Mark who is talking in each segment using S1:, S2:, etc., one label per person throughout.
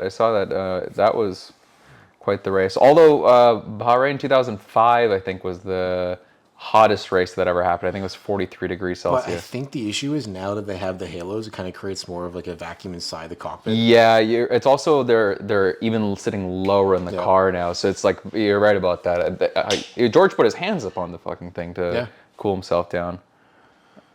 S1: that. That was quite the race. Although Bahrain 2005, I think, was the hottest race that ever happened. I think it was 43 degrees Celsius.
S2: But I think the issue is now that they have the halos, it kind of creates more of like a vacuum inside the cockpit.
S1: Yeah, it's also they're even sitting lower in the car now, so it's like you're right about that. George put his hands up on the fucking thing to cool himself down.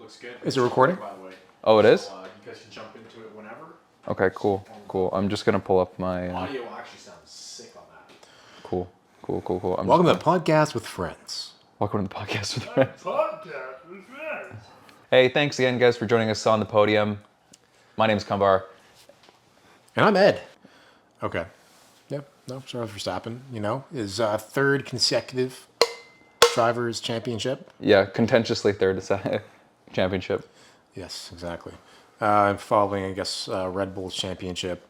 S3: Looks good.
S2: Is it recording?
S3: By the way.
S1: Oh, it is?
S3: So, you guys can jump into it whenever.
S1: Okay, cool. I'm just gonna pull up my
S3: Audio actually sounds sick on that.
S1: Cool.
S2: Welcome to the podcast with friends.
S1: Welcome to the podcast with friends. Hey, thanks again, guys, for joining us on the podium. My name's Kambar.
S2: And I'm Ed. Okay. Yep. No, Charles Verstappen, his third consecutive Drivers' Championship.
S1: Yeah, contentiously third championship.
S2: Yes, exactly. Following, I guess, Red Bull's championship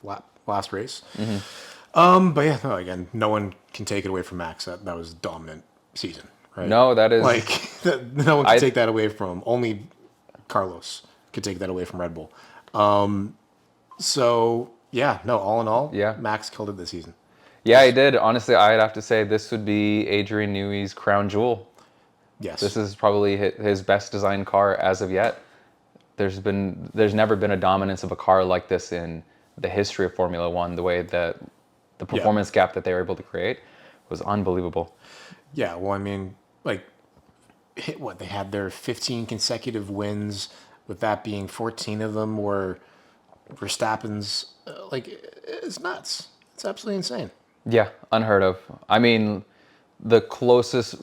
S2: last race.
S1: Mm-hmm.
S2: But yeah, no, again, no one can take it away from Max. That was a dominant season, right?
S1: No, that is...
S2: no one can take that away from... Only Carlos could take that away from Red Bull. So, yeah, no, all in all, Max killed it this season.
S1: Yeah, he did. Honestly, I'd have to say this would be Adrian Newey's crown jewel.
S2: Yes.
S1: This is probably his best designed car as of yet. There's never been a dominance of a car like this in the history of Formula One. The way that the performance gap that they were able to create was unbelievable.
S2: Yeah, well, I mean, they had their 15 consecutive wins, with that being 14 of them were Verstappen's. It's nuts. It's absolutely insane.
S1: Yeah, unheard of. I mean, the closest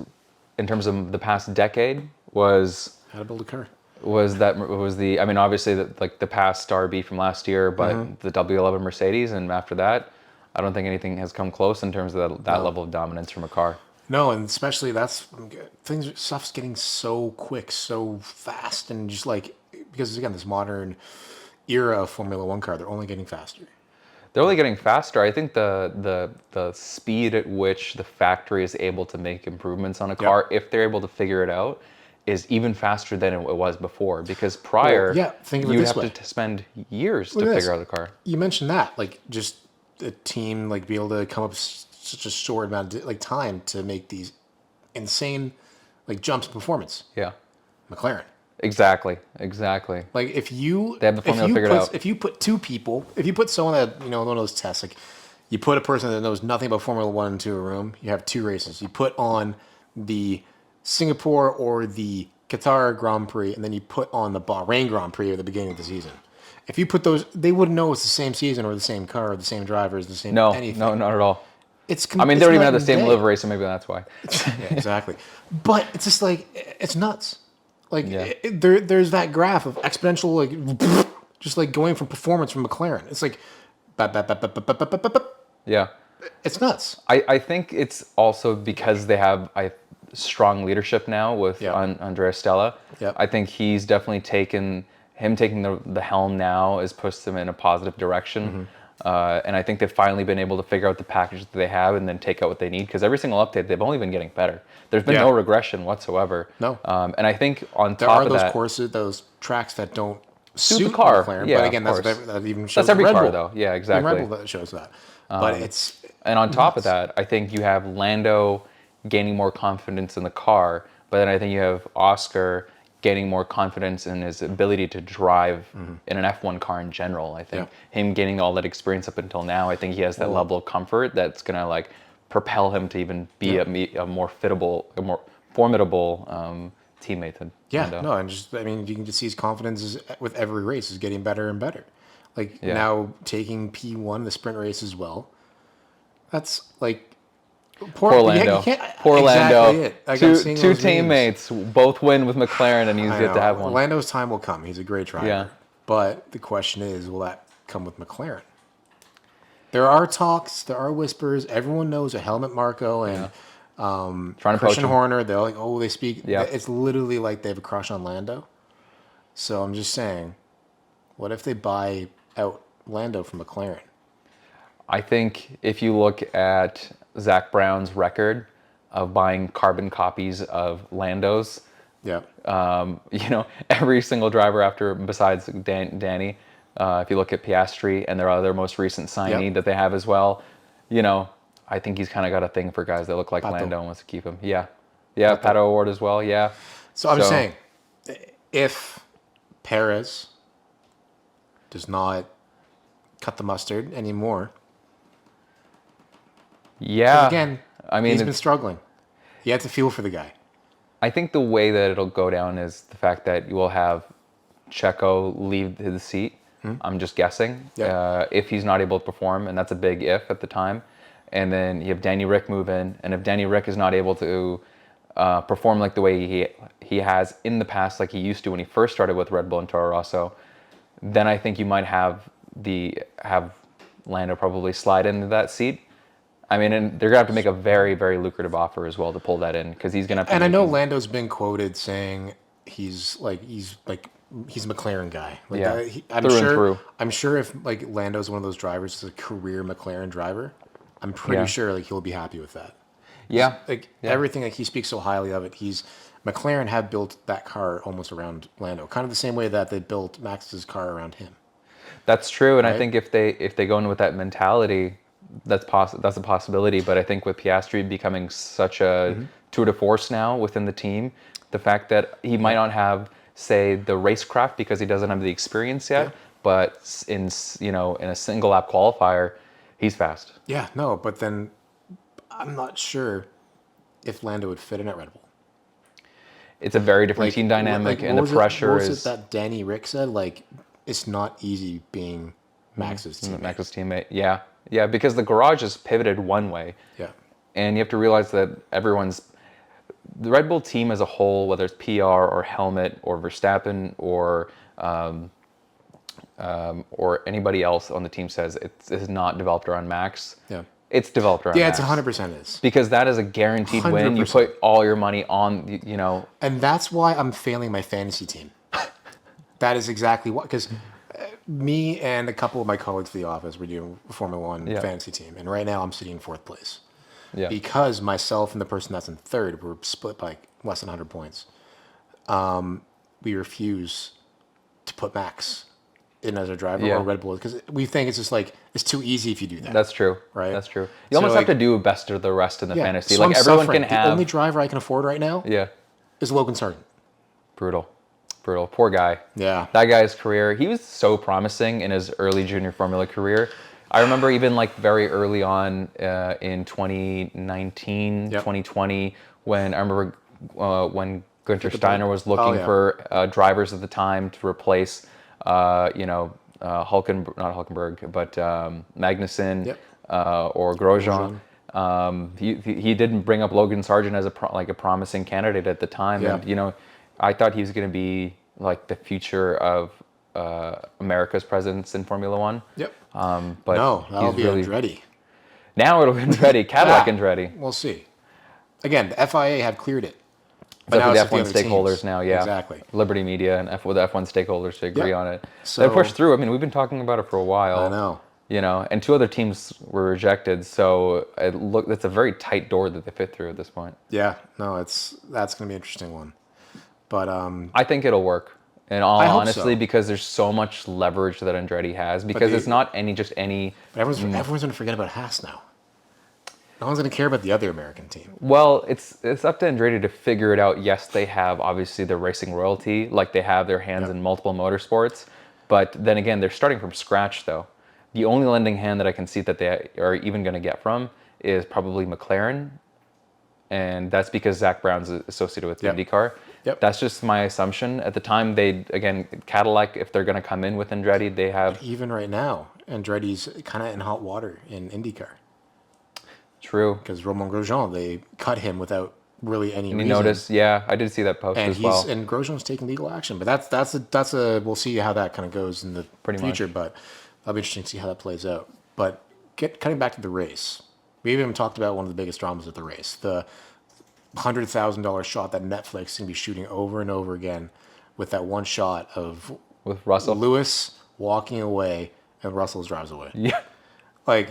S1: in terms of the past decade was
S2: how to build a car.
S1: Obviously the past RB from last year, but the W11 Mercedes, and after that, I don't think anything has come close in terms of that level of dominance from a car.
S2: No, and especially stuff's getting so quick, so fast, and just because again, this modern era of Formula One car, they're only getting faster.
S1: They're only getting faster. I think the speed at which the factory is able to make improvements on a car, if they're able to figure it out, is even faster than it was before. Because prior, you'd have to spend years to figure out a car.
S2: You mentioned that, just a team be able to come up with such a short amount of time to make these insane jumps in performance.
S1: Yeah,
S2: McLaren.
S1: Exactly.
S2: They have the
S1: formula figured out.
S2: If you put two people, if you put someone that one of those tests, you put a person that knows nothing about Formula One into a room, you have two races. You put on the Singapore or the Qatar Grand Prix, and then you put on the Bahrain Grand Prix at the beginning of the season. If you put those, they wouldn't know it's the same season or the same car or the same drivers, the same anything.
S1: No, not at all.
S2: They
S1: don't even have the same livery, so maybe that's why.
S2: Yeah, exactly. But it's just it's nuts. There's that graph of exponential, just going from performance from McLaren. It's
S1: yeah.
S2: It's nuts.
S1: I think it's also because they have strong leadership now with Andrea Stella.
S2: Yep.
S1: I think he's definitely taking the helm now has pushed them in a positive direction. And I think they've finally been able to figure out the package that they have and then take out what they need. Because every single update, they've only been getting better. There's been no regression whatsoever.
S2: No.
S1: And I think on
S2: there
S1: top
S2: are
S1: of
S2: those
S1: that,
S2: courses, those tracks that don't
S1: suit the car.
S2: McLaren,
S1: Yeah,
S2: but again, that even shows
S1: every
S2: Red
S1: car
S2: Bull.
S1: though. Yeah, exactly.
S2: Red Bull that shows that. But it's
S1: and on top of that, I think you have Lando gaining more confidence in the car, but then I think you have Oscar gaining more confidence in his ability to drive in an F1 car in general. I think him gaining all that experience up until now, I think he has that level of comfort that's gonna propel him to even be a more formidable teammate than Lando.
S2: No, and you can just see his confidence with every race is getting better and better. Now taking P1 the sprint race as well. That's
S1: poor Lando. Poor Lando. Two teammates both win with McLaren, and he's yet to have one.
S2: Lando's time will come. He's a great driver.
S1: Yeah.
S2: But the question is, will that come with McLaren? There are talks. There are whispers. Everyone knows a Helmut Marko and
S1: Trying to
S2: Christian Horner. They're they speak.
S1: Yeah.
S2: It's literally they have a crush on Lando. So I'm just saying, what if they buy out Lando from McLaren?
S1: I think if you look at Zach Brown's record of buying carbon copies of Lando's, every single driver besides Danny If you look at Piastri and their other most recent signee
S2: Yep.
S1: that they have as well, you know, I think he's kind of got a thing for guys that look like
S2: Pato.
S1: Lando and wants to keep him. Yeah. Yeah, Pato Award as well, yeah.
S2: So I'm just saying, if Perez does not cut the mustard anymore,
S1: Yeah.
S2: again,
S1: I mean,
S2: he's been struggling. You have to feel for the guy.
S1: I think the way that it'll go down is the fact that you will have Checo leave his seat. I'm just guessing.
S2: Yeah.
S1: If he's not able to perform, and that's a big if at the time. And then you have Danny Rick move in, and if Danny Rick is not able to perform like the way he has in the past, like he used to when he first started with Red Bull and Toro Rosso, then I think you might have Lando probably slide into that seat. I mean, and they're gonna have to make a very, very lucrative offer as well to pull that in because he's gonna have to.
S2: And I know Lando's been quoted saying he's a McLaren guy. Like
S1: Yeah,
S2: I'm
S1: through and
S2: sure.
S1: through.
S2: I'm sure if like Lando's one of those drivers, is a career McLaren driver, I'm pretty
S1: Yeah.
S2: sure like he'll be happy with that.
S1: Yeah,
S2: Like everything, like he speaks so highly of it. McLaren have built that car almost around Lando, kind of the same way that they built Max's car around him.
S1: that's true. And I
S2: Right?
S1: think if they go in with that mentality, that's a possibility. But I think with Piastri becoming such a tour de force now within the team, the fact that he might not have, say, the racecraft because he doesn't have the experience yet,
S2: Yeah.
S1: but in a single lap qualifier, he's fast.
S2: Yeah, no, but then I'm not sure if Lando would fit in at Red Bull.
S1: It's a very different team dynamic, and the pressure
S2: what was
S1: is
S2: it that Danny Rick said? Like, it's not easy being Max's teammate.
S1: Max's teammate. Yeah, yeah, because the garage is pivoted one way.
S2: Yeah.
S1: And you have to realize that the Red Bull team as a whole, whether it's PR or Helmet or Verstappen or anybody else on the team says it's not developed around Max.
S2: Yeah.
S1: It's developed around
S2: Yeah,
S1: Max.
S2: it's 100% is.
S1: Because that is a guaranteed win. You
S2: 100%.
S1: put all your money on,
S2: And that's why I'm failing my fantasy team. That is exactly what, because me and a couple of my colleagues at the office were doing a Formula One
S1: Yeah.
S2: fantasy team. And right now I'm sitting in fourth place.
S1: yeah.
S2: Because myself and the person that's in third were split by less than 100 points. We refuse to put Max in as a driver
S1: Yeah.
S2: or Red Bull because we think it's just like it's too easy if you do that.
S1: That's true.
S2: Right?
S1: That's true. You
S2: So,
S1: almost
S2: like-
S1: have to do best of the rest in the fantasy.
S2: So
S1: Like
S2: I'm
S1: everyone
S2: suffering.
S1: can have.
S2: The only driver I can afford right now
S1: Yeah.
S2: is Logan Sargent.
S1: Brutal. Poor guy.
S2: Yeah.
S1: That guy's career, he was so promising in his early junior Formula career. I remember even like very early on in 2019,
S2: Yep.
S1: 2020, when I remember when Günther Steiner was looking
S2: Oh, yeah.
S1: for drivers at the time to replace, not Hulkenberg, but Magnussen
S2: Yep.
S1: or Grosjean. He didn't bring up Logan Sargent as a promising candidate at the time,
S2: Yeah.
S1: and I thought he was going to be like the future of America's presence in Formula One.
S2: Yep.
S1: But
S2: No, that'll
S1: he's
S2: be
S1: really,
S2: Andretti.
S1: now it'll be Andretti, Cadillac
S2: Yeah.
S1: Andretti.
S2: We'll see. Again, the FIA have cleared it.
S1: But
S2: now
S1: with the
S2: it's up to
S1: F1
S2: the other
S1: stakeholders
S2: teams.
S1: now, yeah.
S2: Exactly.
S1: Liberty Media and with the F1 stakeholders to agree
S2: Yep.
S1: on it.
S2: So-
S1: They pushed through. I mean, we've been talking about it for a while.
S2: I know.
S1: And two other teams were rejected. So it's a very tight door that they fit through at this point.
S2: Yeah. No, that's going to be an interesting one. But
S1: I think it'll work. In all
S2: I hope
S1: honesty,
S2: so.
S1: because there's so much leverage that Andretti has. Because
S2: the-
S1: it's not any.
S2: everyone's going to forget about Haas now. No one's going to care about the other American team.
S1: Well, it's up to Andretti to figure it out. Yes, they have obviously the racing royalty, like they have their hands in multiple motorsports. But then again, they're starting from scratch, though. The only lending hand that I can see that they are even going to get from is probably McLaren, and that's because Zach Brown's associated with
S2: Yep.
S1: IndyCar.
S2: Yep.
S1: That's just my assumption. At the time, Cadillac, if they're going to come in with Andretti, they have
S2: Even right now, Andretti's kind of in hot water in IndyCar.
S1: true.
S2: Because Romain Grosjean, they cut him without really any
S1: And
S2: reason.
S1: you notice, yeah, I did see that post
S2: And
S1: as well.
S2: and Grosjean's taking legal action. But that's a we'll see how that kind of goes in the
S1: Pretty
S2: future.
S1: much.
S2: But that'll be interesting to see how that plays out. But cutting back to the race, we haven't even talked about one of the biggest dramas of the race, the $100,000 shot that Netflix is going to be shooting over and over again, with that one shot of
S1: With Russell.
S2: Lewis walking away and Russell drives away.
S1: Yeah.
S2: Like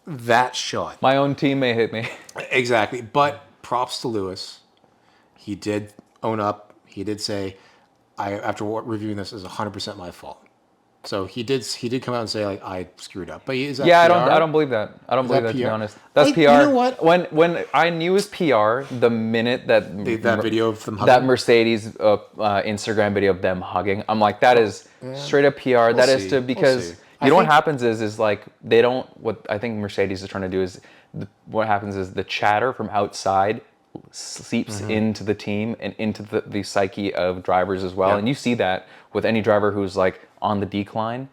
S2: that shot.
S1: My own team may hit me.
S2: Exactly. But props to Lewis. He did own up. He did say, after reviewing this, is 100% my fault. So he did come out and say, like, I screwed up. But is that
S1: Yeah,
S2: PR?
S1: I don't believe that. I don't
S2: Is
S1: believe
S2: that
S1: that, to be
S2: PR?
S1: honest. That's PR.
S2: You know what?
S1: When I knew it was PR, the minute that
S2: That video of them
S1: that
S2: hugging?
S1: Mercedes Instagram video of them hugging, I'm like, that is straight up PR. That is
S2: see.
S1: because
S2: see.
S1: you know what happens is like they don't. What I think Mercedes is trying to do is what happens is the chatter from outside seeps into the team and into the psyche of drivers as well.
S2: Yeah.
S1: And you see that with any driver who's like on the decline.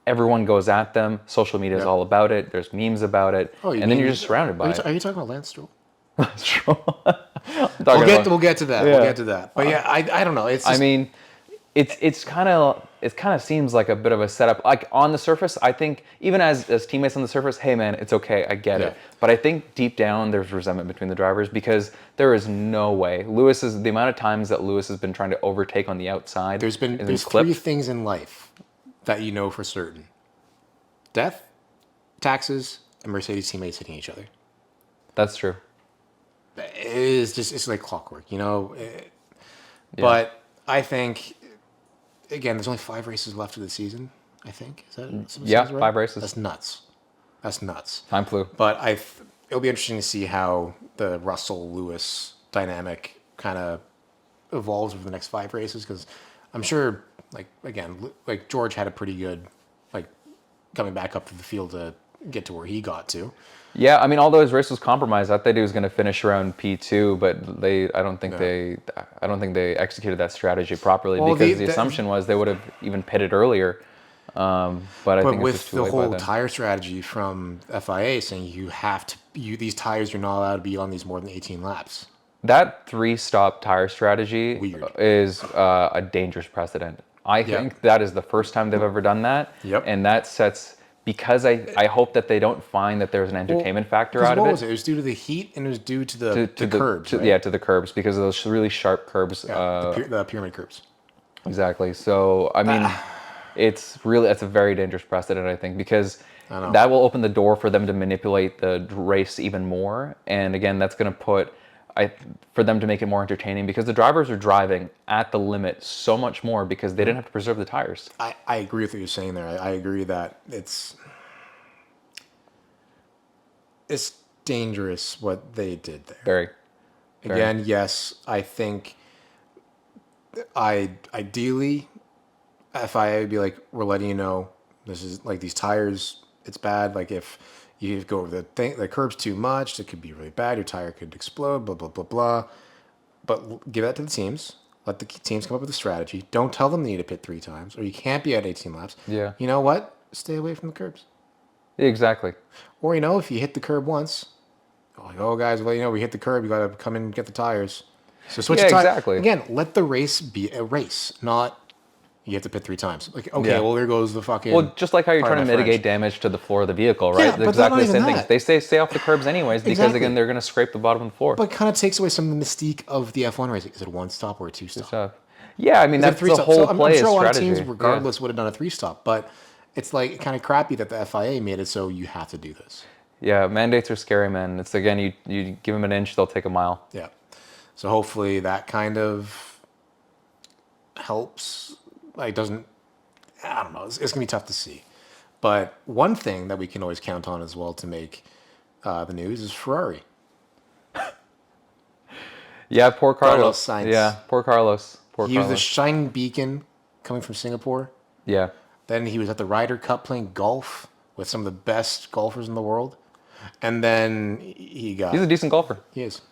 S1: Everyone goes at them. Social media is all about it. There's memes about it, and then you're just surrounded by it.
S2: Are you talking about Lance Stroll?
S1: We'll
S2: Get to that.
S1: Yeah.
S2: We'll get to that. But yeah, I don't know. It's just,
S1: I mean, it's kind of seems like a bit of a setup. Like on the surface, I think even as teammates on the surface, hey man, it's okay, I get it. But I think deep down there's resentment between the drivers because there is no way the amount of times that Lewis has been trying to overtake on the outside.
S2: there's
S1: clipped.
S2: three things in life that you know for certain: death, taxes, and Mercedes teammates hitting each other.
S1: That's true.
S2: It's like clockwork, you know. But I think, again, there's only 5 races left of the season. I think is that
S1: Yeah,
S2: right?
S1: 5 races.
S2: That's nuts.
S1: Time flew.
S2: But it'll be interesting to see how the Russell Lewis dynamic kind of evolves over the next 5 races because I'm sure, like George had a pretty good coming back up to the field to get to where he got to.
S1: Yeah, I mean, although his race was compromised, I thought he was going to finish around P2, but I don't think they executed that strategy properly because the assumption was they would have even pitted earlier. But I think
S2: with
S1: it's just too
S2: the
S1: late by
S2: whole
S1: then.
S2: tire strategy from FIA saying these tires you're not allowed to be on these more than 18 laps.
S1: That 3-stop tire strategy
S2: Weird.
S1: is a dangerous precedent. I think that is the first time they've ever done that, and that sets. Because I hope that they don't find that there's an entertainment factor out of it.
S2: What was it? It was due to the heat and it was due to the curbs, right?
S1: Yeah, to the curbs because of those really sharp curbs.
S2: The pyramid curbs.
S1: Exactly. So, I mean, that's a very dangerous precedent, I think, because that will open the door for them to manipulate the race even more. And again, that's going to for them to make it more entertaining because the drivers are driving at the limit so much more because they didn't have to preserve the tires.
S2: I agree with what you're saying there. I agree that it's dangerous what they did there.
S1: Very.
S2: Again, yes, I think ideally FIA would be like, we're letting you know this is like these tires, it's bad. Like if you go over the curbs too much, it could be really bad. Your tire could explode, blah, blah, blah, blah. But give that to the teams. Let the teams come up with a strategy. Don't tell them they need to pit 3 times or you can't be at 18 laps.
S1: Yeah.
S2: You know what? Stay away from the curbs.
S1: Exactly.
S2: Or, if you hit the curb once, like, oh, guys, well, we hit the curb. You got to come in and get the tires. So switch the tires.
S1: Exactly.
S2: Again, let the race be a race, not you have to pit 3 times. Like, okay, well, there goes the fucking...
S1: Well, just like how you're trying to mitigate damage to the floor of the vehicle, right?
S2: Yeah, but
S1: exactly the same
S2: not even
S1: thing.
S2: that.
S1: They stay off the curbs anyways because,
S2: Exactly.
S1: again, they're going to scrape the bottom of the floor.
S2: But it kind of takes away some of the mystique of the F1 race. Is it a 1-stop or a 2-stop?
S1: Yeah, I mean, that's the whole play
S2: I'm sure
S1: is
S2: a lot
S1: strategy.
S2: of teams, regardless, would have done a 3-stop. But it's like kind of crappy that the FIA made it so you have to do this.
S1: Yeah, mandates are scary, man. It's, again, you give them an inch, they'll take a mile.
S2: Yeah. So hopefully that kind of helps. Like, doesn't... I don't know. It's going to be tough to see. But one thing that we can always count on as well to make the news is Ferrari.
S1: Yeah, poor Carlos.
S2: Carlos Sainz.
S1: Yeah, poor Carlos.
S2: He was the shining beacon coming from Singapore.
S1: Yeah.
S2: Then he was at the Ryder Cup playing golf with some of the best golfers in the world. And then he's
S1: a decent golfer.
S2: He is.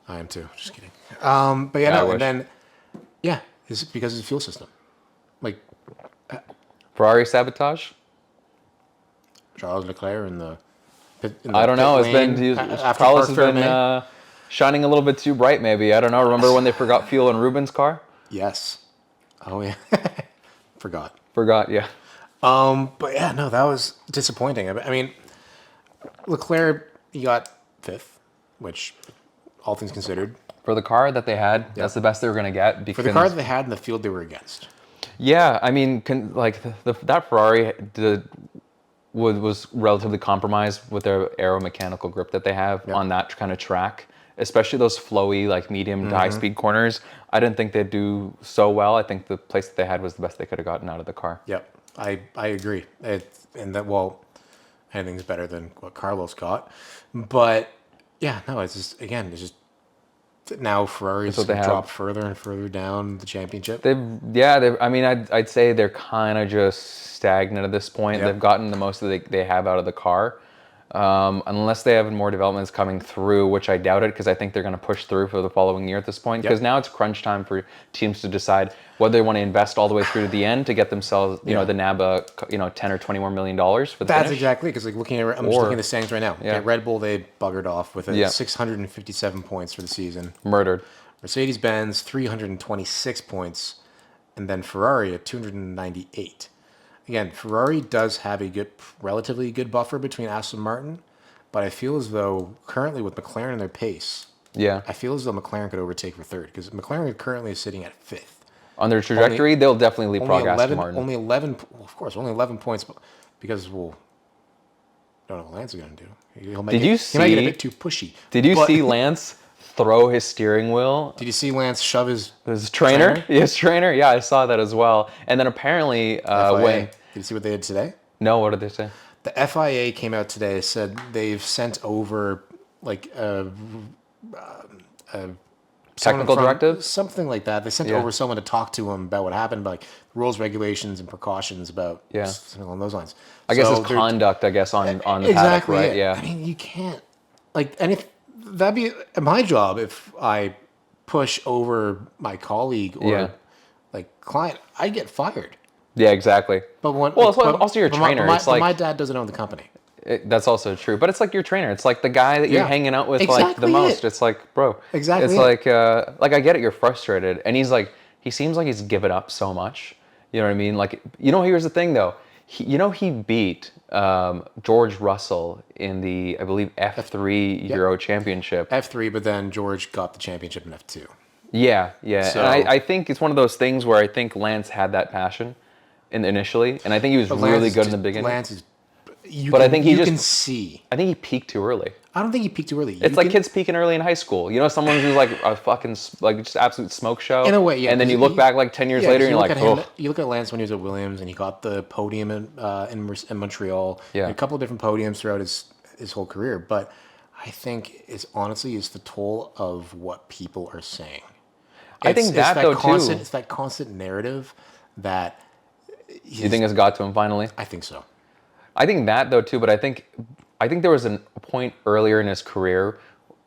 S2: I am too. Just kidding. But yeah, no, and then, it's because of his fuel system. Like,
S1: Ferrari sabotage?
S2: Charles Leclerc in the
S1: I don't know. Carlos has been shining a little bit too bright, maybe. I don't know. Remember when they forgot fuel in Ruben's car?
S2: Yes. Oh, yeah. Forgot,
S1: yeah.
S2: But yeah, no, that was disappointing. I mean, Leclerc, he got 5th, which, all things considered.
S1: For the car that they had, that's the best they were going to get.
S2: For the car that they had in the field they were against.
S1: Yeah, I mean, that Ferrari was relatively compromised with their aeromechanical grip that they have on that kind of track, especially those flowy, like medium to high-speed corners. I didn't think they'd do so well. I think the place that they had was the best they could have gotten out of the car.
S2: Yep. I agree. Anything's better than what Carlos got, but yeah, no, it's just now Ferrari's
S1: what they have.
S2: dropped further and further down the championship.
S1: I mean, I'd say they're kind of just stagnant at this point.
S2: Yep.
S1: They've gotten the most that they have out of the car. Unless they have more developments coming through, which I doubt it, because I think they're going to push through for the following year at this point. Because now it's crunch time for teams to decide whether they want to invest all the way through to the end to get themselves, the NABA, $10 or $20 more million for the
S2: That's
S1: finish.
S2: exactly, because I'm just looking at the standings right now.
S1: Yeah.
S2: Okay, Red Bull, they buggered off with 657 points for the season.
S1: Murdered.
S2: Mercedes-Benz 326 points, and then Ferrari at 298. Again, Ferrari does have a relatively good buffer between Aston Martin, but I feel as though currently with McLaren and their pace,
S1: Yeah.
S2: I feel as though McLaren could overtake for third, because McLaren currently is sitting at fifth.
S1: On their trajectory, they'll definitely leapfrog Aston Martin.
S2: Only 11, well, of course, only 11 points, because, I don't know what Lance is going to do. He might get a bit too pushy.
S1: Did you see Lance throw his steering wheel?
S2: Did you see Lance shove his
S1: trainer? His trainer? Yeah, I saw that as well. And then apparently
S2: Did you see what they did today?
S1: No, what did they say?
S2: The FIA came out today, said they've sent over
S1: Technical directives?
S2: something like that. They sent over someone to talk to him about what happened, like rules, regulations, and precautions about something along those lines.
S1: I guess his conduct, on the paddock, right? Yeah.
S2: I mean, you can't that'd be my job if I push over my colleague or client. I get fired.
S1: Yeah, exactly.
S2: But
S1: also your trainer.
S2: My dad doesn't own the company.
S1: That's also true. But it's like your trainer. It's like the guy that you're hanging out with the most. It's like, bro.
S2: Exactly.
S1: It's like I get it. You're frustrated, and he seems like he's given up so much. You know what I mean? Like, here's the thing though. He beat George Russell in the, I believe, F3 Euro Championship.
S2: F3, but then George got the championship in F2.
S1: Yeah.
S2: So,
S1: and I think it's one of those things where I think Lance had that passion initially, and I think he was really good in the beginning.
S2: Lance is...
S1: I think
S2: you can see.
S1: I think he peaked too early.
S2: I don't think he peaked too early.
S1: It's like kids peaking early in high school. Someone who's like a fucking just absolute smoke show.
S2: In a way, yeah.
S1: And then you look back like 10 years later, and you're like, oh.
S2: You look at Lance when he was at Williams, and he got the podium in Montreal.
S1: Yeah.
S2: A couple of different podiums throughout his whole career. But I think it's the toll of what people are saying.
S1: I think that though too.
S2: It's that constant narrative that.
S1: You think it's got to him finally?
S2: I think so.
S1: I think that though too, but I think there was a point earlier in his career,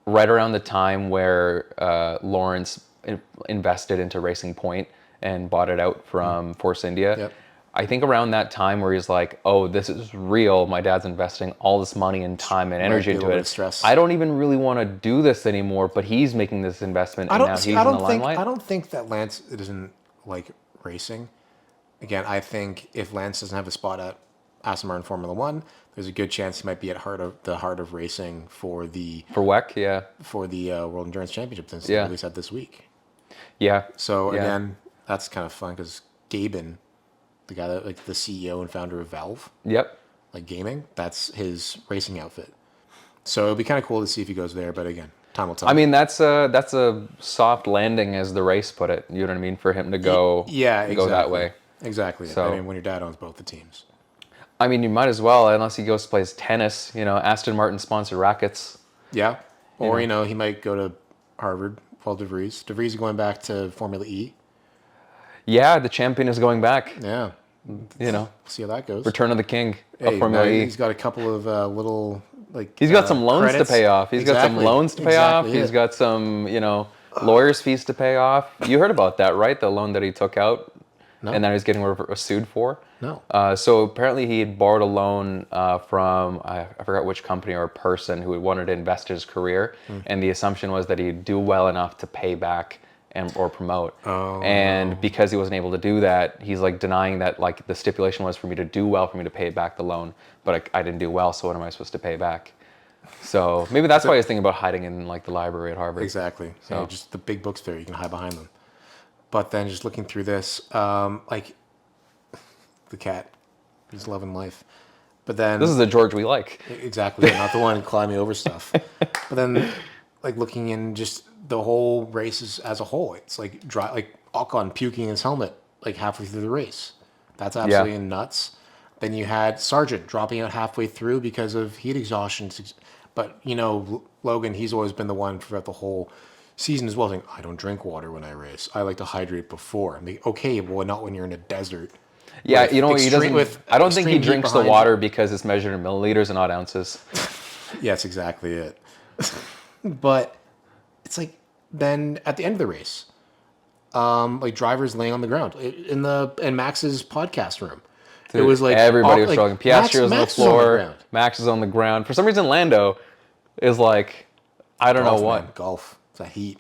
S1: right around the time where Lawrence invested into Racing Point and bought it out from Force India.
S2: Yep.
S1: I think around that time where he's like, oh, this is real. My dad's investing all this money and time and energy into it.
S2: Stress.
S1: I don't even really want to do this anymore, but he's making this investment and now he's in the limelight.
S2: I don't think that Lance doesn't like racing. Again, I think if Lance doesn't have a spot at Aston Martin Formula One, there's a good chance he might be at the heart of racing for
S1: WEC, yeah,
S2: for the World Endurance Championship since they released that this week.
S1: Yeah.
S2: So again, that's kind of fun because Gaben, the guy that the CEO and founder of Valve, gaming, that's his racing outfit. So it'll be kind of cool to see if he goes there. But again, time will tell.
S1: I mean, that's a soft landing, as the race put it. You know what I mean? For him to go, go that way.
S2: Exactly.
S1: So,
S2: I mean, when your dad owns both the teams.
S1: I mean, you might as well, unless he goes to play tennis. Aston Martin sponsored rackets.
S2: Yeah. Or, he might go to Harvard. Paul DeVries. DeVries is going back to Formula E.
S1: Yeah, the champion is going back.
S2: Yeah. See how that goes.
S1: Return of the King of Formula E.
S2: He's got a couple of little,
S1: he's got some loans
S2: credits.
S1: to pay off. He's got some loans to pay off.
S2: Exactly
S1: He's got some, lawyer's fees to pay off. You heard about that, right? The loan that he took out.
S2: No.
S1: And then he's getting sued for.
S2: No.
S1: So apparently he had borrowed a loan from, I forgot which company or person who had wanted to invest his career. And the assumption was that he'd do well enough to pay back or promote.
S2: Oh.
S1: And because he wasn't able to do that, he's denying that the stipulation was for me to do well, for me to pay back the loan. But I didn't do well, so what am I supposed to pay back? So maybe that's why he's thinking about hiding in the library at Harvard.
S2: Exactly.
S1: So
S2: just the big books there, you can hide behind them. But then just looking through this, the cat, he's loving life. But then
S1: this is the George we like.
S2: Exactly, not the one climbing over stuff. But then, looking in just the whole races as a whole, it's Ocon puking his helmet halfway through the race. That's absolutely nuts. Then you had Sargent dropping out halfway through because of heat exhaustion. But, Logan, he's always been the one throughout the whole season as well, saying, I don't drink water when I race. I like to hydrate before. I mean, okay, well, not when you're in a desert.
S1: Yeah, he doesn't. I don't think he
S2: extreme heat
S1: drinks the
S2: behind
S1: water because it's measured in milliliters and not ounces.
S2: Yeah, that's exactly it. But it's like, then at the end of the race, like drivers laying on the ground in Max's podcast room.
S1: Dude,
S2: it was like
S1: everybody was struggling. Piastri was on the
S2: Max is on the
S1: floor.
S2: ground.
S1: Max is on the ground. For some reason, Lando is like, I don't know what.
S2: Man, golf. It's a heat.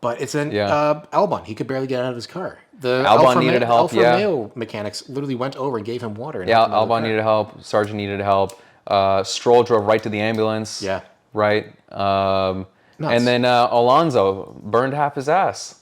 S2: But it's in
S1: Yeah.
S2: Albon. He could barely get out of his car. The
S1: Albon needed help,
S2: Alfa
S1: yeah.
S2: Romeo mechanics literally went over and gave him water.
S1: Yeah, Albon needed help. Sargent needed help. Stroll drove right to the ambulance.
S2: Yeah.
S1: Right.
S2: Nuts.
S1: And then Alonso burned half his ass.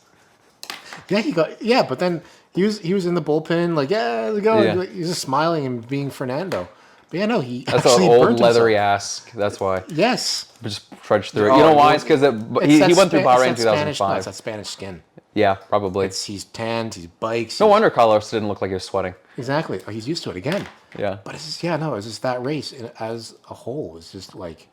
S2: Yeah, but then he was in the bullpen, like, yeah, let's go.
S1: Yeah.
S2: He's just smiling and being Fernando. But yeah, no, he
S1: That's
S2: actually
S1: an old
S2: burnt
S1: leathery
S2: himself.
S1: ass. That's why.
S2: Yes.
S1: Just trudged through it.
S2: Oh,
S1: You know why? It's because
S2: It's
S1: he
S2: that
S1: went through Bahrain in
S2: it's that Spanish,
S1: 2005.
S2: it's that Spanish skin.
S1: Yeah, probably.
S2: He's tanned, he's bikes.
S1: No wonder Carlos didn't look like he was sweating.
S2: Exactly. Oh, he's used to it again.
S1: Yeah.
S2: But it's just, it's just that race as a whole is just like,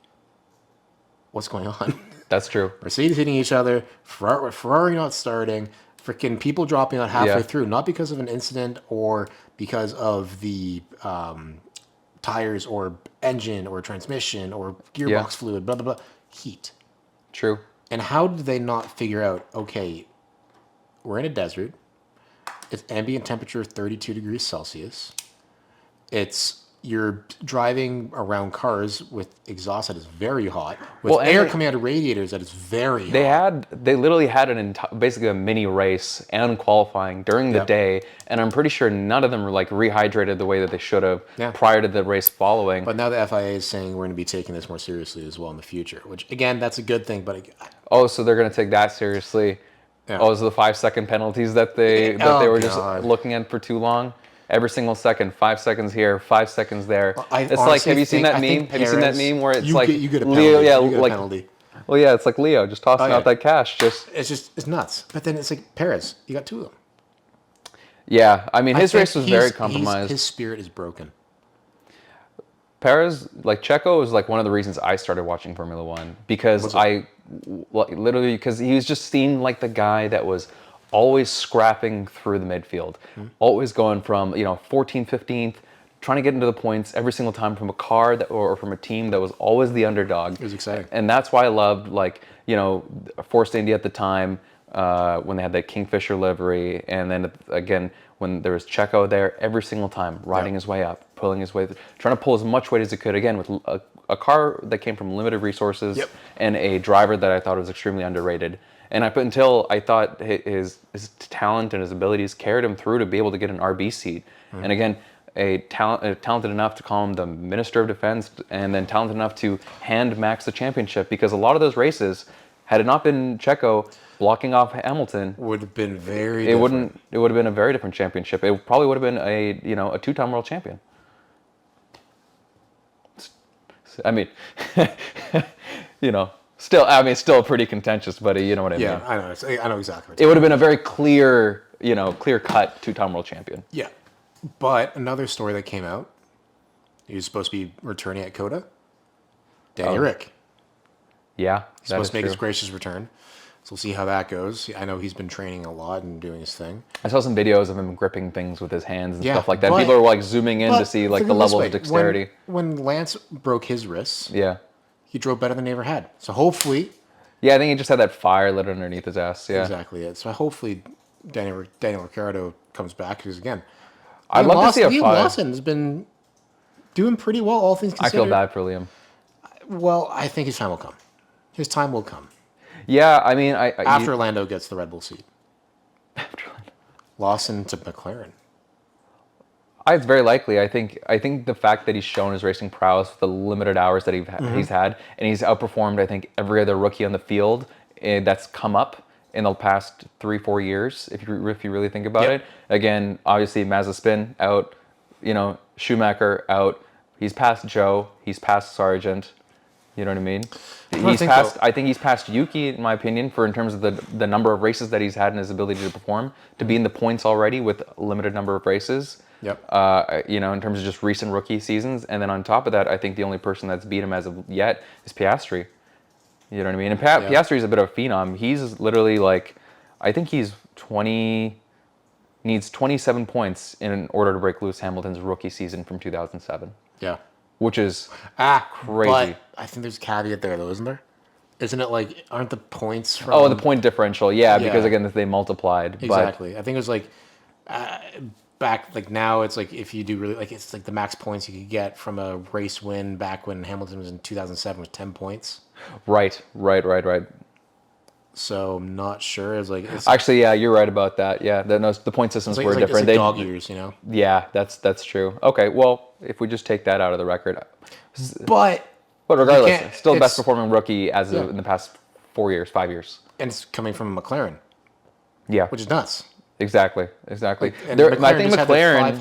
S2: what's going on?
S1: That's true.
S2: Mercedes hitting each other, Ferrari not starting, freaking people dropping out halfway
S1: Yeah.
S2: through, not because of an incident or because of the tires or engine or transmission or gearbox fluid, blah, blah, blah. Heat.
S1: True.
S2: And how did they not figure out, okay, we're in a desert. It's ambient temperature 32 degrees Celsius. You're driving around cars with exhaust that is very hot, with air coming out of radiators that is very hot.
S1: They literally had basically a mini race and qualifying during the day, and I'm pretty sure none of them were like rehydrated the way that they should have prior to the race following.
S2: But now the FIA is saying we're going to be taking this more seriously as well in the future, which again, that's a good thing. But
S1: So they're going to take that seriously.
S2: Yeah.
S1: So the 5-second penalties that they were just looking at for too long. Every single second, 5 seconds here, 5 seconds there.
S2: It's
S1: like, have you seen that meme? Have you seen that meme where it's like
S2: you get a penalty.
S1: Leo? Yeah,
S2: you get
S1: like
S2: a penalty.
S1: well, yeah, it's like Leo just tossing out that cash.
S2: It's nuts. But then it's like Perez. You got two of them.
S1: Yeah, I mean his race was very
S2: His
S1: compromised.
S2: spirit is broken.
S1: Perez, like Checo, was like one of the reasons I started watching Formula One because literally because he was just seen like the guy that was always scrapping through the midfield, always going from 14th, 15th, trying to get into the points every single time from a car or from a team that was always the underdog.
S2: It was exciting,
S1: and that's why I loved Force India at the time when they had that Kingfisher livery, and then again when there was Checo there every single time riding his way up, pulling his way, trying to pull as much weight as he could. Again with a car that came from limited resources and a driver that I thought was extremely underrated. And until I thought his talent and his abilities carried him through to be able to get an RB seat. And again, talented enough to call him the Minister of Defense, and then talented enough to hand Max the championship. Because a lot of those races, had it not been Checo blocking off Hamilton,
S2: would have been very.
S1: It would have been a very different championship. It probably would have been a two-time world champion. I mean, still pretty contentious, but you know what I mean.
S2: Yeah, I know. I know exactly.
S1: It would have been a very clear cut two-time world champion.
S2: Yeah, but another story that came out, he was supposed to be returning at Coda. Danny Rick.
S1: Yeah,
S2: He's supposed to make his gracious return. So we'll see how that goes. I know he's been training a lot and doing his thing.
S1: I saw some videos of him gripping things with his hands and stuff like that. People are like zooming in to see like the level of dexterity.
S2: When Lance broke his wrists,
S1: he
S2: drove better than he ever had. So hopefully,
S1: I think he just had that fire lit underneath his ass. Yeah,
S2: exactly it. So hopefully, Daniel Ricciardo comes back because again,
S1: I'd love to see a
S2: Liam
S1: fire.
S2: Lawson has been doing pretty well, all things considered.
S1: I feel bad for Liam.
S2: Well, I think his time will come. His time will come.
S1: Yeah, I mean,
S2: after Lando gets the Red Bull seat. Lawson to McLaren.
S1: It's very likely. I think the fact that he's shown his racing prowess with the limited hours that he's had, and he's outperformed, I think, every other rookie on the field that's come up in the past 3-4 years. If you really think about it, again, obviously Mazepin out, Schumacher out. He's passed Joe. He's passed Sargent. You know what I mean? I think he's passed Yuki, in my opinion, in terms of the number of races that he's had and his ability to perform, to be in the points already with a limited number of races.
S2: Yep.
S1: In terms of just recent rookie seasons. And then on top of that, I think the only person that's beat him as of yet is Piastri. You know what I mean? And Piastri's a bit of a phenom. He's literally I think he's needs 27 points in order to break Lewis Hamilton's rookie season from 2007.
S2: Yeah.
S1: Which is crazy.
S2: But I think there's a caveat there, though, isn't there? Isn't it aren't the points from...
S1: Oh, the point differential. Yeah, because again, they multiplied.
S2: Exactly. I think it was back, now it's if you do really, it's the max points you could get from a race win back when Hamilton was in 2007 was 10 points.
S1: Right.
S2: So I'm not sure. It's
S1: Actually, yeah, you're right about that. Yeah, the point systems were different.
S2: It's dog years,
S1: Yeah, that's true. Okay, well, if we just take that out of the record.
S2: But
S1: regardless, still the best performing rookie in the past 4 years, 5 years.
S2: And it's coming from a McLaren.
S1: Yeah.
S2: Which is nuts.
S1: Exactly.
S2: And
S1: I think McLaren...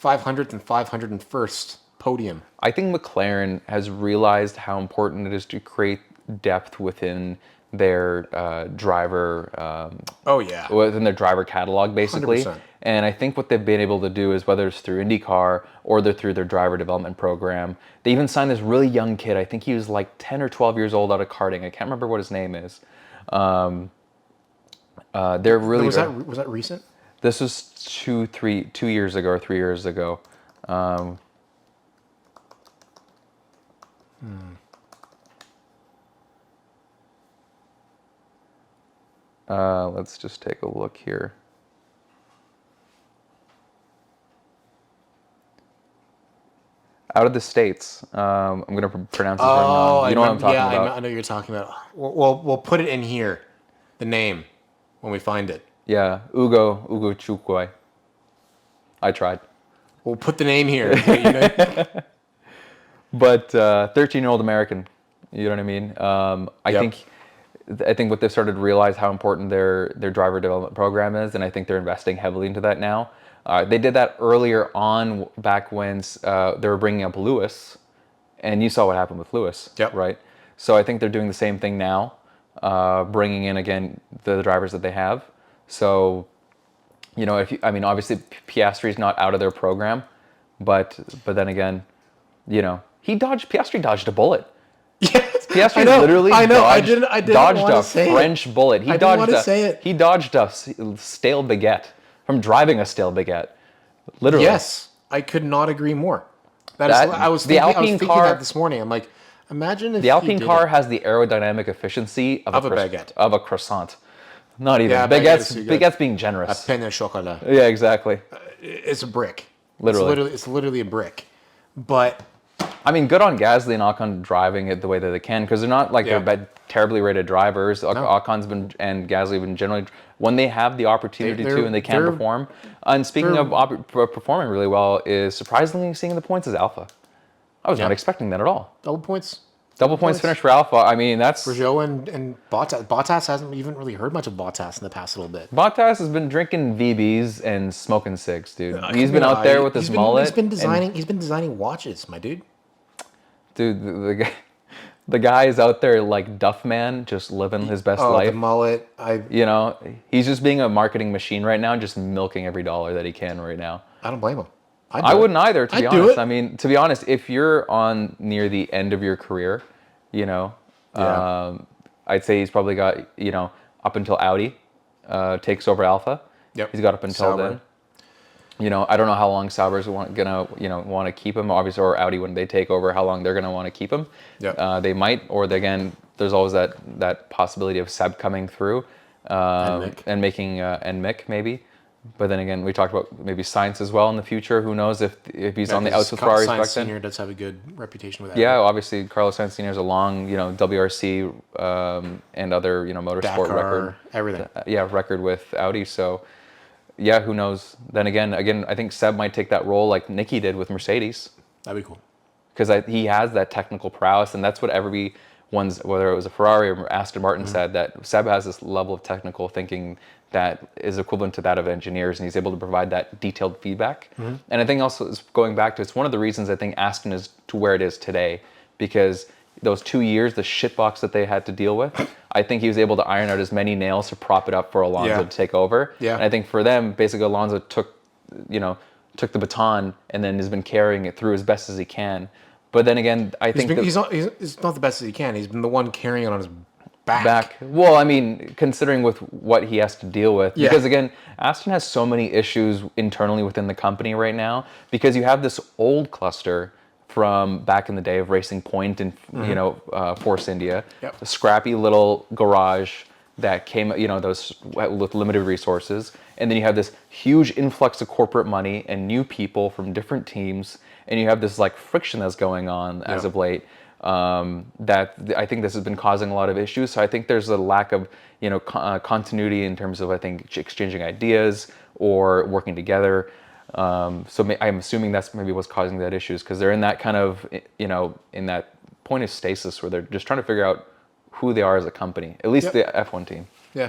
S2: 500th and 501st podium.
S1: I think McLaren has realized how important it is to create depth within their driver... within their driver catalog, basically.
S2: 100%.
S1: And I think what they've been able to do is, whether it's through IndyCar or they're through their driver development program, they even signed this really young kid. I think he was 10 or 12 years old out of karting. I can't remember what his name is. They're really...
S2: Was that recent?
S1: This was 2 years ago or 3 years ago. Let's just take a look here. Out of the States. I'm going to pronounce his name wrong. You know what I'm talking about.
S2: I know you're talking about. We'll put it in here, the name, when we find it.
S1: Yeah, Ugo Chukwue. I tried.
S2: We'll put the name here.
S1: But 13-year-old American, you know what I mean? I think what they've started to realize how important their driver development program is, and I think they're investing heavily into that now. They did that earlier on, back when they were bringing up Lewis, and you saw what happened with Lewis, right? So I think they're doing the same thing now, bringing in again the drivers that they have. So, obviously Piastri's not out of their program, but then again, Piastri dodged a bullet.
S2: Yes,
S1: Piastri literally dodged a French bullet.
S2: He
S1: dodged a stale baguette from driving a stale baguette. Literally.
S2: Yes, I could not agree more. I was thinking that this morning. I'm like, imagine if
S1: the Alpine car has the aerodynamic efficiency of a
S2: baguette,
S1: of a croissant. Not even baguette's being generous.
S2: A pain au chocolat.
S1: Yeah, exactly.
S2: It's a brick.
S1: Literally,
S2: it's literally a brick. But
S1: good on Gasly and Ocon driving it the way that they can, because they're not they're terribly rated drivers. No. Ocon's and Gasly have been generally, when they have the opportunity to and they can perform. And speaking of performing really well, is surprisingly seeing the points as Alpha. I was not expecting that at all.
S2: Double points
S1: finish for Alpha. That's...
S2: For Joe and Bottas. Bottas hasn't even really heard much of Bottas in the past little bit.
S1: Bottas has been drinking VBs and smoking cigs, dude. He's been out there with his mullet.
S2: He's been designing watches, my dude.
S1: Dude, the guy is out there like Duffman, just living his best life.
S2: The mullet.
S1: He's just being a marketing machine right now, just milking every dollar that he can right now.
S2: I don't blame him.
S1: I wouldn't either, to be honest. To be honest, if you're on near the end of your career, I'd say he's probably got, up until Audi takes over Alpha.
S2: Yep.
S1: He's got up until then. I don't know how long Sauber's want to keep him, obviously, or Audi when they take over, how long they're gonna want to keep him.
S2: Yep.
S1: They might, or again, there's always that possibility of Seb coming through and making and Mick maybe. But then again, we talked about maybe Sainz as well in the future. Who knows if he's on the outs with Ferrari back then.
S2: Senior does have a good reputation with that.
S1: Yeah, obviously Carlos Sainz Senior has a long, WRC and other, motorsport
S2: Dakar,
S1: record.
S2: Everything.
S1: Record with Audi. So, yeah, who knows? Then again, I think Seb might take that role like Nicky did with Mercedes.
S2: That'd be cool.
S1: Because he has that technical prowess, and that's what everyone's, whether it was a Ferrari or Aston Martin, said, that Seb has this level of technical thinking that is equivalent to that of engineers, and he's able to provide that detailed feedback. And I think also, it's going back to, it's one of the reasons I think Aston is to where it is today, because those 2 years, the shitbox that they had to deal with, I think he was able to iron out as many nails to prop it up for Alonso to take over.
S2: Yeah.
S1: And I think for them, basically Alonso took, took the baton and then has been carrying it through as best as he can. But then again, I think
S2: He's not the best as he can. He's been the one carrying it on his
S1: back. Well, I mean, considering with what he has to deal with,
S2: Yeah.
S1: because again, Aston has so many issues internally within the company right now because you have this old cluster from back in the day of Racing Point and Force India,
S2: Yep.
S1: a scrappy little garage that came, those with limited resources, and then you have this huge influx of corporate money and new people from different teams, and you have this like friction that's going on as of late. That I think this has been causing a lot of issues. So I think there's a lack of continuity in terms of I think exchanging ideas or working together. I'm assuming that's maybe what's causing that issues because they're in that kind of in that point of stasis where they're just trying to figure out who they are as a company. At least the F1 team.
S2: Yeah.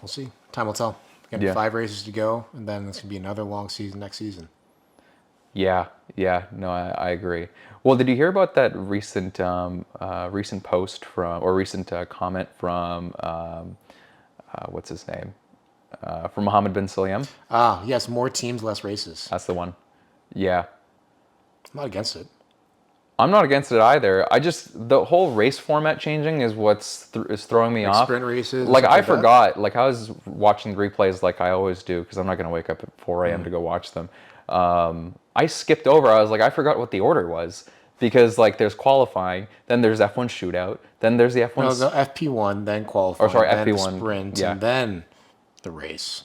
S2: We'll see. Time will tell. We got 5 races to go, and then it's gonna be another long season next season.
S1: Yeah, no, I agree. Well, did you hear about that recent post from or recent comment from what's his name? From Mohammed bin Sulayem?
S2: Yes, more teams, less races.
S1: That's the one. Yeah.
S2: I'm not against it.
S1: I'm not against it either. The whole race format changing is what's is throwing me off.
S2: Sprint races.
S1: Like I forgot. Like I was watching the replays like I always do because I'm not going to wake up at 4 a.m. to go watch them. I skipped over. I was like, I forgot what the order was because like there's qualifying, then there's F1 shootout, then there's the F1.
S2: No, the FP1, then qualifying, then
S1: FP1,
S2: the sprint,
S1: yeah.
S2: and then the race.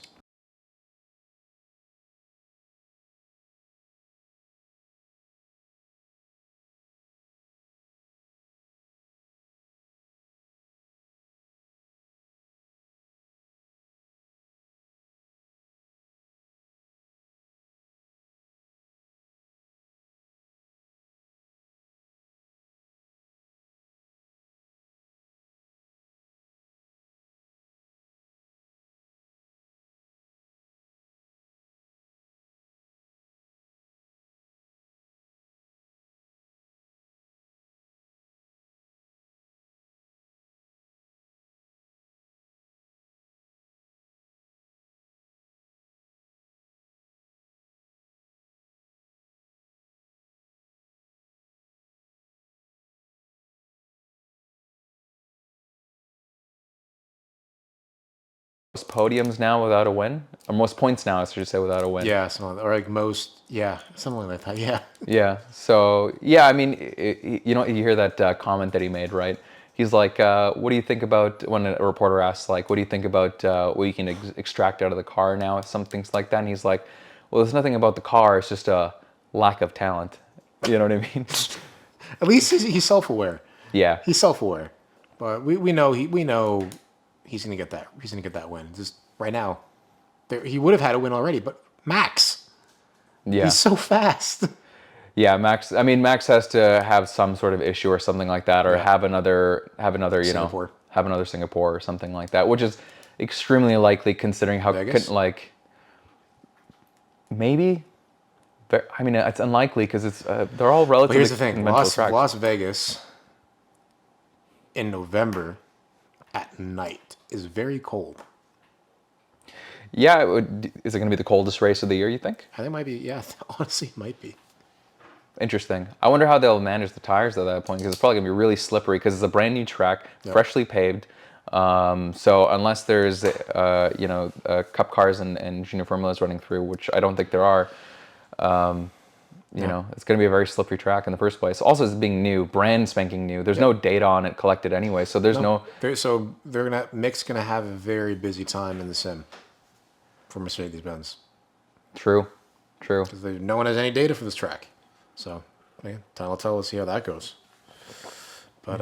S1: Most podiums now without a win, or most points now, I should say, without a win.
S2: Yeah, or like most, something like that. Yeah.
S1: Yeah. So yeah, I mean, you hear that comment that he made, right? He's like, "What do you think about?" When a reporter asks, like, "What do you think about what you can extract out of the car now?" Some things like that, and he's like, "Well, there's nothing about the car. It's just a lack of talent." You know what I mean?
S2: At least he's self-aware.
S1: Yeah.
S2: He's self-aware, but we know he's gonna get that. He's gonna get that win. Just right now, he would have had a win already, but Max.
S1: Yeah.
S2: He's so fast.
S1: Yeah, Max. I mean, Max has to have some sort of issue or something like that, or have another,
S2: Singapore.
S1: have another Singapore or something like that, which is extremely likely considering how
S2: Vegas?
S1: Maybe. I mean, it's unlikely because they're all relatively.
S2: But here's the thing:
S1: conventional tracks.
S2: Las Vegas in November at night is very cold.
S1: Yeah, is it going to be the coldest race of the year? You think?
S2: I think it might be. Yeah, honestly, it might be.
S1: Interesting. I wonder how they'll manage the tires at that point because it's probably going to be really slippery because it's a brand new track, freshly paved. So unless there's cup cars and junior formulas running through, which I don't think there are, it's going to be a very slippery track in the first place. Also, it's being new, brand spanking new. There's no data on it collected anyway, so there's no.
S2: Mick's gonna have a very busy time in the sim for Mercedes-Benz.
S1: True.
S2: Because no one has any data for this track. So, time will tell. Let's see how that goes. But,